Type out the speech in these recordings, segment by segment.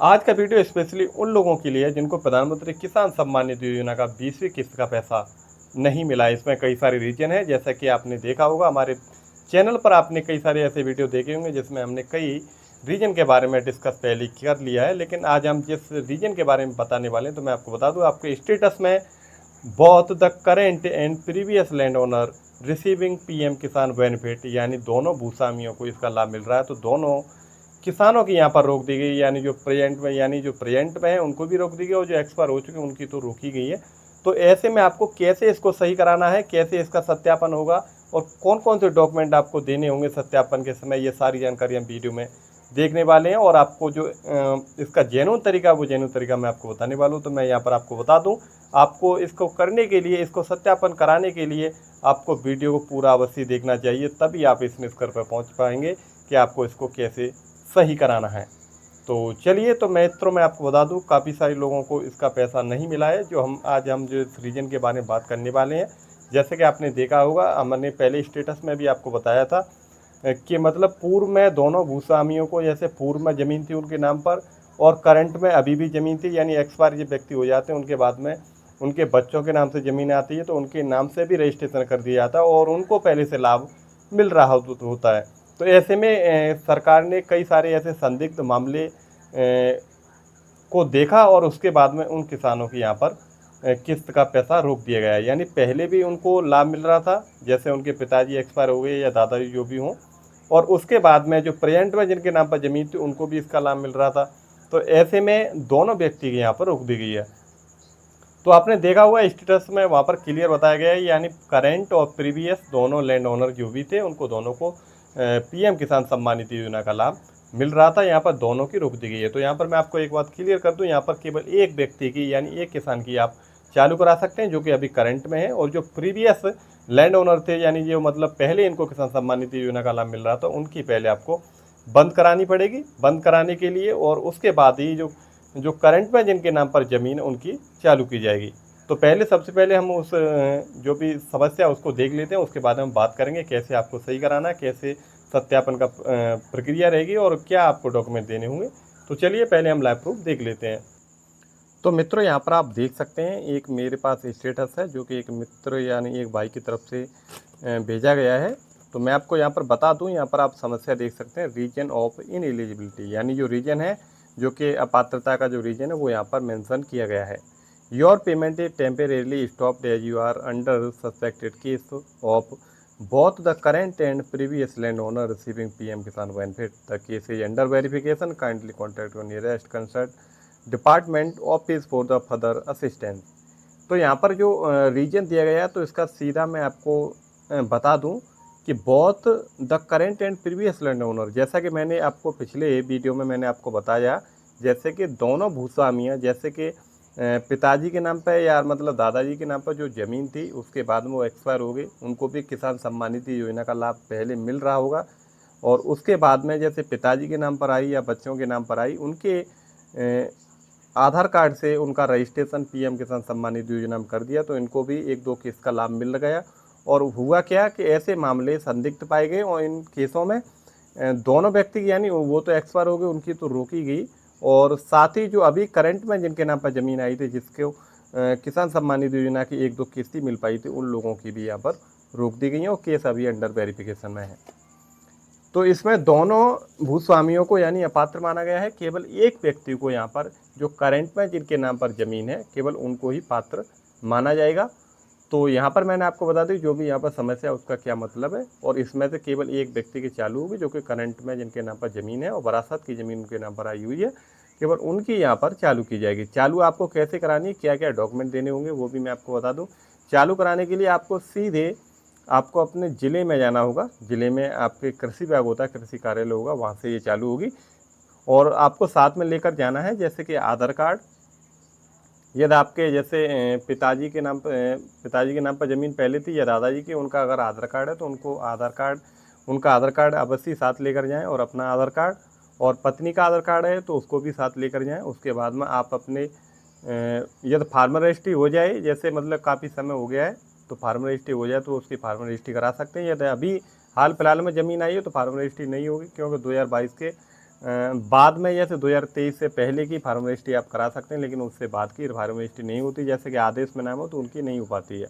आज का video specially उन लोगों के लिए है जिनको प्रधानमंत्री किसान सम्मान निधि योजना का 20वीं किस्त का पैसा नहीं मिला है। इसमें कई सारे रीजन है, जैसा कि आपने देखा होगा हमारे चैनल पर आपने कई सारे ऐसे वीडियो देखे होंगे जिसमें हमने कई रीजन के बारे में डिस्कस पहले कर लिया है। लेकिन आज हम जिस रीजन के बारे में बताने वाले हैं तो मैं आपको बता दूं, आपके स्टेटस में both the current and previous land owner receiving PM किसान बेनिफिट, यानी दोनों भूस्वामियों को इसका लाभ मिल रहा है। तो दोनों किसानों की यहाँ पर रोक दी गई, यानी जो प्रेजेंट में है उनको भी रोक दी गई और जो एक्सपायर हो चुके हैं उनकी तो रोकी गई है। तो ऐसे में आपको कैसे इसको सही कराना है, कैसे इसका सत्यापन होगा और कौन कौन से डॉक्यूमेंट आपको देने होंगे सत्यापन के समय, ये सारी जानकारी हम वीडियो में देखने वाले हैं। और आपको जो इसका जेन्युइन तरीका, वो जेन्युइन तरीका मैं आपको बताने वाला हूँ। तो मैं यहाँ पर आपको बता दूँ, आपको इसको करने के लिए, इसको सत्यापन कराने के लिए आपको वीडियो को पूरा अवश्य देखना चाहिए, तभी आप इस निष्कर्ष पर पहुँच पाएंगे कि आपको इसको कैसे सही कराना है। तो चलिए, तो मित्रों मैं आपको बता दूं, काफ़ी सारे लोगों को इसका पैसा नहीं मिला है। जो हम जो इस रीजन के बारे में बात करने वाले हैं, जैसे कि आपने देखा होगा, हमने पहले स्टेटस में भी आपको बताया था कि मतलब पूर्व में दोनों भूस्वामियों को, जैसे पूर्व में ज़मीन थी उनके नाम पर और करंट में अभी भी ज़मीन थी, यानी एक्सपायर जब व्यक्ति हो जाते हैं उनके बाद में उनके बच्चों के नाम से ज़मीन आती है तो उनके नाम से भी रजिस्ट्रेशन कर दिया जाता है और उनको पहले से लाभ मिल रहा होता है। तो ऐसे में सरकार ने कई सारे ऐसे संदिग्ध मामले को देखा और उसके बाद में उन किसानों की यहाँ पर किस्त का पैसा रोक दिया गया है। यानी पहले भी उनको लाभ मिल रहा था, जैसे उनके पिताजी एक्सपायर हो गए या दादाजी जो भी हों, और उसके बाद में जो प्रेजेंट में जिनके नाम पर ज़मीन थी उनको भी इसका लाभ मिल रहा था। तो ऐसे में दोनों व्यक्ति की यहाँ पर रोक दी गई है। तो आपने देखा हुआ स्टेटस में वहाँ पर क्लियर बताया गया है, यानी करेंट और प्रीवियस दोनों लैंड ओनर जो भी थे उनको दोनों को पीएम किसान सम्मान निधि योजना का लाभ मिल रहा था। यहाँ पर दोनों की रोक दी गई है। तो यहाँ पर मैं आपको एक बात क्लियर कर दूँ, यहाँ पर केवल एक व्यक्ति की, यानी एक किसान की आप चालू करा सकते हैं जो कि अभी करंट में है, और जो प्रीवियस लैंड ओनर थे, यानी जो मतलब पहले इनको किसान सम्मान निधि योजना का लाभ मिल रहा था, उनकी पहले आपको बंद करानी पड़ेगी। बंद कराने के लिए और उसके बाद ही जो जो करंट में जिनके नाम पर ज़मीन उनकी चालू की जाएगी। तो पहले सबसे पहले हम उस जो भी समस्या उसको देख लेते हैं, उसके बाद हम बात करेंगे कैसे आपको सही कराना है, कैसे सत्यापन का प्रक्रिया रहेगी और क्या आपको डॉक्यूमेंट देने होंगे। तो चलिए पहले हम लाइव प्रूफ देख लेते हैं। तो मित्रों यहाँ पर आप देख सकते हैं, एक मेरे पास स्टेटस है जो कि एक मित्र यानी एक भाई की तरफ से भेजा गया है। तो मैं आपको यहाँ पर बता दूँ, यहाँ पर आप समस्या देख सकते हैं, रीजन ऑफ इनएलिजिबिलिटी, यानी जो रीजन है, जो कि अपात्रता का जो रीजन है वो यहाँ पर मेंशन किया गया है। Your payment is temporarily stopped as you are under suspected case of both the current and previous landowner receiving PM Kisan benefit. The case is under verification. Kindly contact your nearest concerned department office for the further assistance. तो यहाँ पर जो reason दिया गया है, तो इसका सीधा मैं आपको बता दूं कि both the current and previous land owner, जैसा कि मैंने आपको पिछले वीडियो में मैंने आपको बताया, जैसे कि दोनों भूस्वामियाँ, जैसे कि पिताजी के नाम पर या मतलब दादाजी के नाम पर जो ज़मीन थी उसके बाद में वो एक्सपायर हो गई, उनको भी किसान सम्मान निधि योजना का लाभ पहले मिल रहा होगा, और उसके बाद में जैसे पिताजी के नाम पर आई या बच्चों के नाम पर आई, उनके आधार कार्ड से उनका रजिस्ट्रेशन पीएम किसान सम्मान निधि योजना में कर दिया, तो इनको भी एक दो किस्त का लाभ मिल गया। और हुआ क्या कि ऐसे मामले संदिग्ध पाए गए और इन केसों में दोनों व्यक्ति, यानी वो तो एक्सपायर हो गए, उनकी तो रोकी गई, और साथ ही जो अभी करंट में जिनके नाम पर ज़मीन आई थी, जिसको किसान सम्मान निधि योजना की एक दो किस्त ही मिल पाई थी, उन लोगों की भी यहाँ पर रोक दी गई है और केस अभी अंडर वेरिफिकेशन में है। तो इसमें दोनों भूस्वामियों को यानी अपात्र माना गया है। केवल एक व्यक्ति को यहाँ पर जो करंट में जिनके नाम पर ज़मीन है, केवल उनको ही पात्र माना जाएगा। तो यहाँ पर मैंने आपको बता दी जो भी यहाँ पर समस्या है उसका क्या मतलब है, और इसमें से केवल एक व्यक्ति की चालू होगी जो कि करंट में जिनके नाम पर ज़मीन है और वरासत की ज़मीन उनके नाम पर आई हुई है, केवल उनकी यहाँ पर चालू की जाएगी। चालू आपको कैसे करानी है, क्या क्या डॉक्यूमेंट देने होंगे, वो भी मैं आपको बता दूँ। चालू कराने के लिए आपको सीधे आपको अपने ज़िले में जाना होगा। ज़िले में आपके कृषि विभाग होता है, कृषि कार्यालय होगा, वहाँ से ये चालू होगी। और आपको साथ में लेकर जाना है जैसे कि आधार कार्ड, यदि आपके जैसे पिताजी के नाम पर ज़मीन पहले थी या दादाजी की, उनका अगर आधार कार्ड है तो उनका आधार कार्ड अवश्य साथ लेकर जाएं, और अपना आधार कार्ड, और पत्नी का आधार कार्ड है तो उसको भी साथ लेकर जाएं। उसके बाद में आप अपने यदि फार्मर रजिस्ट्री हो जाए, जैसे मतलब काफ़ी समय हो गया है तो फार्मर रजिस्ट्री हो जाए तो उसकी फार्मर रजिस्ट्री करा सकते हैं। यदि अभी हाल फिलहाल में ज़मीन आई है तो फार्मर रजिस्ट्री नहीं होगी, क्योंकि 2022 के बाद में जैसे 2023 से पहले की फार्मर रजिस्ट्री आप करा सकते हैं, लेकिन उससे बाद की फार्मर रजिस्ट्री नहीं होती। जैसे कि आदेश में नाम हो तो उनकी नहीं हो पाती है।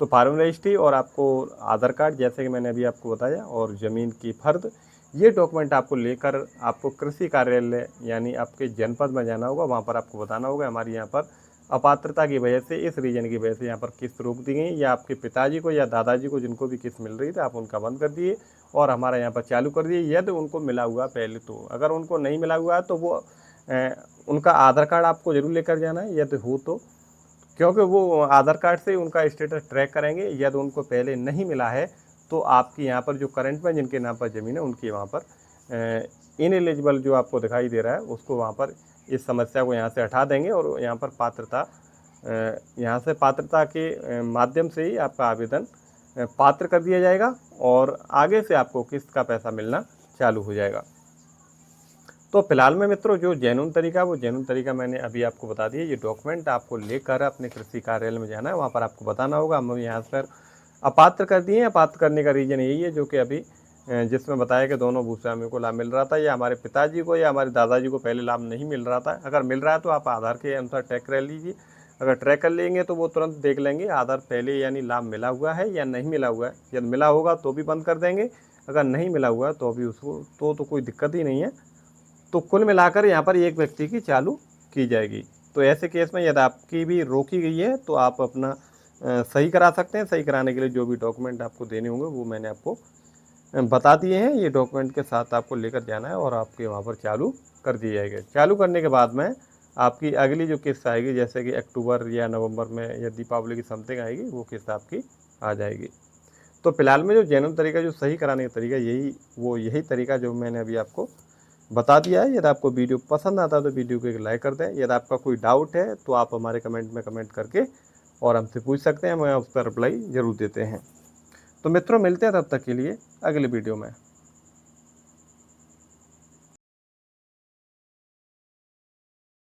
तो फार्मर रजिस्ट्री और आपको आधार कार्ड, जैसे कि मैंने अभी आपको बताया, और ज़मीन की फर्द, ये डॉक्यूमेंट आपको लेकर आपको कृषि कार्यालय यानी आपके जनपद में जाना होगा। वहाँ पर आपको बताना होगा हमारी यहाँ पर अपात्रता की वजह से, इस रीजन की वजह से यहाँ पर किस्त रोक दी गई, या आपके पिताजी को या दादाजी को जिनको भी किस्त मिल रही थी आप उनका बंद कर दिए और हमारा यहाँ पर चालू कर दिए। यदि उनको मिला हुआ पहले, तो अगर उनको नहीं मिला हुआ है तो वो उनका आधार कार्ड आपको ज़रूर लेकर जाना है यदि हो तो, क्योंकि वो आधार कार्ड से उनका स्टेटस ट्रैक करेंगे। यदि उनको पहले नहीं मिला है तो आपकी यहाँ पर जो करंट में जिनके नाम पर ज़मीन है उनकी वहाँ पर इनएलिजिबल जो आपको दिखाई दे रहा है उसको वहाँ पर इस समस्या को यहाँ से हटा देंगे और यहाँ पर पात्रता, यहाँ से पात्रता के माध्यम से ही आपका आवेदन पात्र कर दिया जाएगा और आगे से आपको किस्त का पैसा मिलना चालू हो जाएगा। तो फिलहाल में मित्रों जो जेन्युइन तरीका, वो जेन्युइन तरीका मैंने अभी आपको बता दिया। ये डॉक्यूमेंट आपको लेकर अपने कृषि कार्यालय में जाना है, वहाँ पर आपको बताना होगा हम यहाँ पर अपात्र कर दिए हैं। अपात्र करने का रीज़न यही है जो कि अभी जिसमें बताया कि दोनों भूस्वामियों को लाभ मिल रहा था, या हमारे पिताजी को या हमारे दादाजी को पहले लाभ नहीं मिल रहा था। अगर मिल रहा है तो आप आधार के अनुसार ट्रैक कर लीजिए। अगर ट्रैक कर लेंगे तो वो तुरंत देख लेंगे आधार पहले यानी लाभ मिला हुआ है या नहीं मिला हुआ है। यदि मिला होगा तो भी बंद कर देंगे, अगर नहीं मिला हुआ है तो अभी उसको तो कोई दिक्कत ही नहीं है। तो कुल मिलाकर यहाँ पर एक व्यक्ति की चालू की जाएगी। तो ऐसे केस में यदि आपकी भी रोकी गई है तो आप अपना सही करा सकते हैं। सही कराने के लिए जो भी डॉक्यूमेंट आपको देने होंगे वो मैंने आपको बता दिए हैं। ये डॉक्यूमेंट के साथ आपको लेकर जाना है और आपके वहाँ पर चालू कर दिया जाएगा। चालू करने के बाद में आपकी अगली जो किस्त आएगी, जैसे कि अक्टूबर या नवंबर में या दीपावली की समथिंग आएगी, वो किस्त आपकी आ जाएगी। तो फिलहाल में जो जेन्युइन तरीका, जो सही कराने का तरीका, यही तरीका जो मैंने अभी आपको बता दिया है। यदि आपको वीडियो पसंद आता है तो वीडियो को एक लाइक कर दें। यदि आपका कोई डाउट है तो आप हमारे कमेंट में कमेंट करके और हमसे पूछ सकते हैं, मैं उस पर रिप्लाई ज़रूर देते हैं। तो मित्रों मिलते हैं तब तक के लिए अगले वीडियो में।